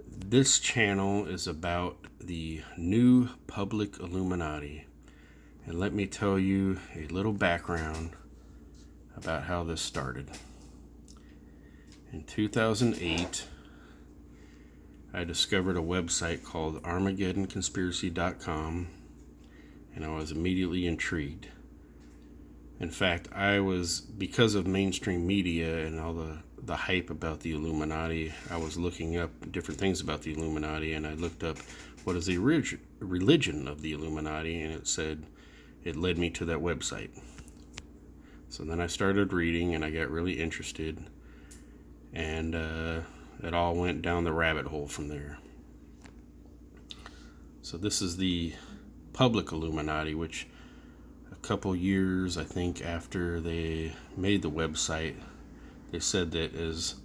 This channel is about the new public Illuminati. And let me tell you a little background about how this started. In 2008, I discovered a website called ArmageddonConspiracy.com, and I was immediately intrigued. In fact, because of mainstream media and all the hype about the Illuminati, I was looking up different things about the Illuminati, and I looked up what is the religion of the Illuminati, and it led me to that website. So then I started reading, and I got really interested, and it all went down the rabbit hole from there. So this is the public Illuminati, which a couple years, I think, after they made the website, they said that as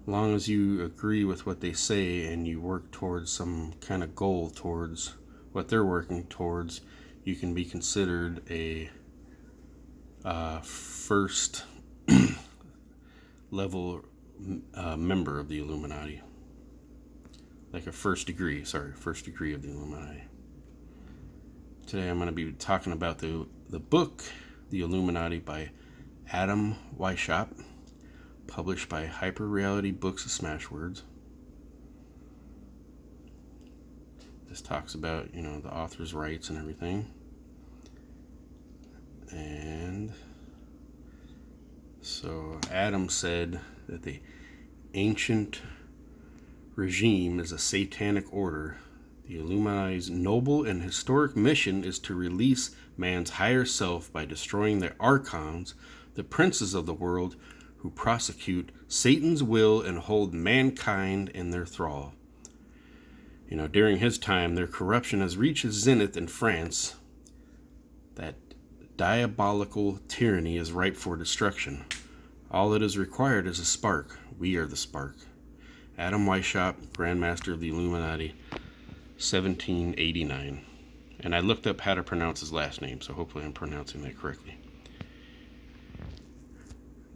long as you agree with what they say and you work towards some kind of goal towards what they're working towards, you can be considered a first level member of the Illuminati. Like a first degree of the Illuminati. Today I'm going to be talking about the book, The Illuminati by Adam Weishaupt, published by Hyper Reality Books of Smashwords. This talks about, the author's rights and everything. And so Adam said that the ancient regime is a satanic order. The Illuminati's noble and historic mission is to release man's higher self by destroying the archons, the princes of the world, who prosecute Satan's will and hold mankind in their thrall. During his time, their corruption has reached its zenith in France. That diabolical tyranny is ripe for destruction. All that is required is a spark. We are the spark. Adam Weishaupt, Grand Master of the Illuminati, 1789. And I looked up how to pronounce his last name, so hopefully I'm pronouncing that correctly.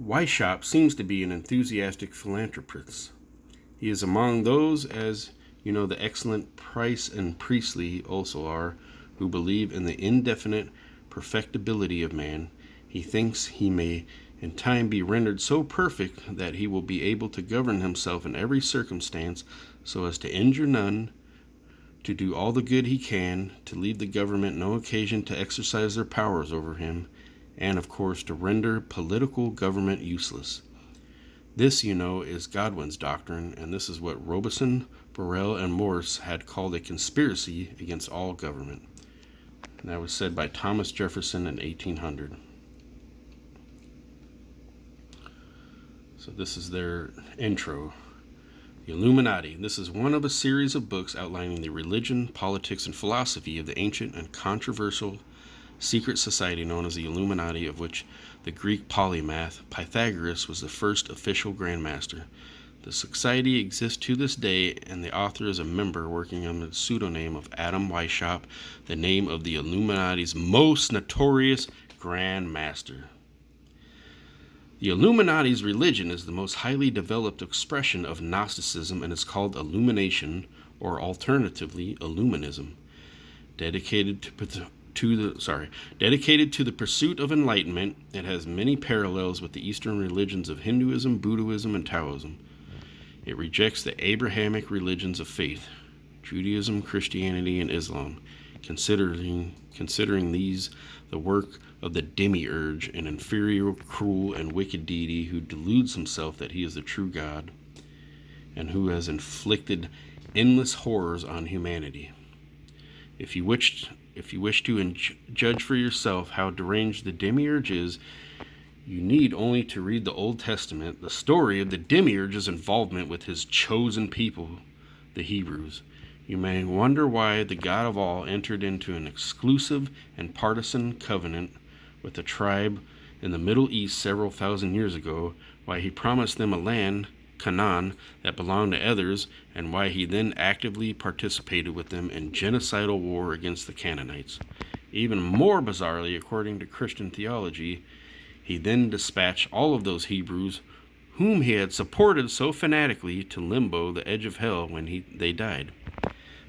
Weishaupt seems to be an enthusiastic philanthropist. He is among those, as the excellent Price and Priestley also are, who believe in the indefinite perfectibility of man. He thinks he may in time be rendered so perfect that he will be able to govern himself in every circumstance so as to injure none, to do all the good he can, to leave the government no occasion to exercise their powers over him, and of course to render political government useless. This, is Godwin's doctrine, and this is what Robison, Burrell, and Morse had called a conspiracy against all government. And that was said by Thomas Jefferson in 1800. So this is their intro. The Illuminati. This is one of a series of books outlining the religion, politics, and philosophy of the ancient and controversial secret society known as the Illuminati, of which the Greek polymath Pythagoras was the first official Grand Master. The society exists to this day, and the author is a member working under the pseudonym of Adam Weishaupt, the name of the Illuminati's most notorious Grand Master. The Illuminati's religion is the most highly developed expression of Gnosticism and is called Illumination, or alternatively Illuminism. Dedicated to the pursuit of enlightenment, it has many parallels with the Eastern religions of Hinduism, Buddhism, and Taoism. It rejects the Abrahamic religions of faith, Judaism, Christianity, and Islam, considering these the work of the demiurge, an inferior, cruel, and wicked deity who deludes himself that he is the true God, and who has inflicted endless horrors on humanity. If you wish to judge for yourself how deranged the demiurge is, you need only to read the Old Testament, the story of the demiurge's involvement with his chosen people, the Hebrews. You may wonder why the God of all entered into an exclusive and partisan covenant with a tribe in the Middle East several thousand years ago, why he promised them a land, Canaan, that belonged to others, and why he then actively participated with them in genocidal war against the Canaanites. Even more bizarrely, according to Christian theology, he then dispatched all of those Hebrews whom he had supported so fanatically to limbo, the edge of hell, when they died.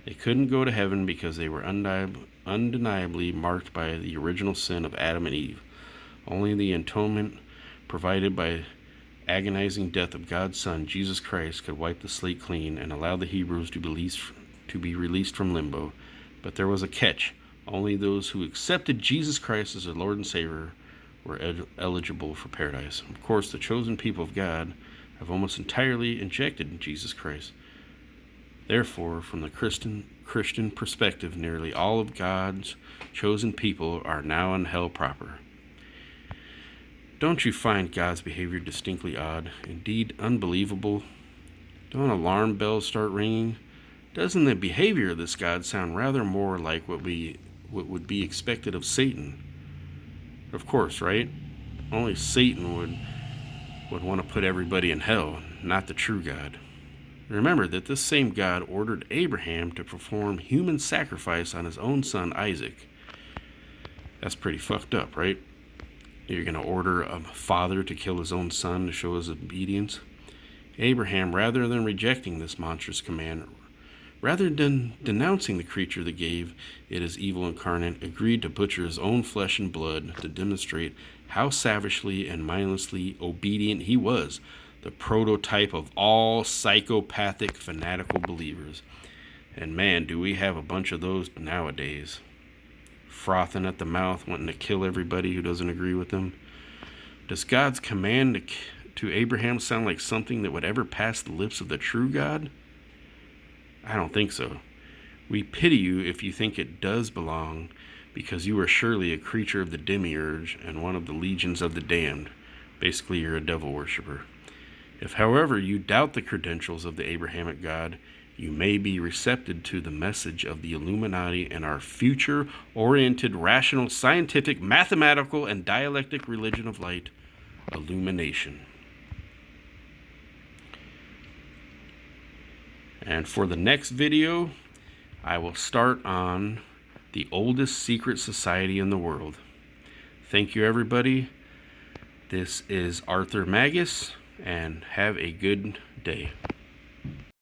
They couldn't go to heaven because they were undeniably marked by the original sin of Adam and Eve. Only the atonement provided by agonizing death of God's Son, Jesus Christ, could wipe the slate clean and allow the Hebrews to be released from limbo. But there was a catch. Only those who accepted Jesus Christ as their Lord and Savior were eligible for paradise. Of course, the chosen people of God have almost entirely injected Jesus Christ. Therefore, from the Christian perspective, nearly all of God's chosen people are now in hell proper. Don't you find God's behavior distinctly odd, indeed unbelievable? Don't alarm bells start ringing? Doesn't the behavior of this God sound rather more like what would be expected of Satan? Of course, right? Only Satan would want to put everybody in hell, not the true God. Remember that this same God ordered Abraham to perform human sacrifice on his own son Isaac. That's pretty fucked up, right? You're going to order a father to kill his own son to show his obedience? Abraham, rather than rejecting this monstrous command, rather than denouncing the creature that gave it as evil incarnate, agreed to butcher his own flesh and blood to demonstrate how savagely and mindlessly obedient he was, the prototype of all psychopathic, fanatical believers. And man, do we have a bunch of those nowadays. Frothing at the mouth, wanting to kill everybody who doesn't agree with them. Does God's command to Abraham sound like something that would ever pass the lips of the true God? I don't think so. We pity you if you think it does belong, because you are surely a creature of the demiurge and one of the legions of the damned. Basically, you're a devil worshiper. If, however, you doubt the credentials of the Abrahamic God, you may be receptive to the message of the Illuminati and our future-oriented, rational, scientific, mathematical, and dialectic religion of light, illumination. And for the next video, I will start on the oldest secret society in the world. Thank you, everybody. This is Arthur Magus, and have a good day.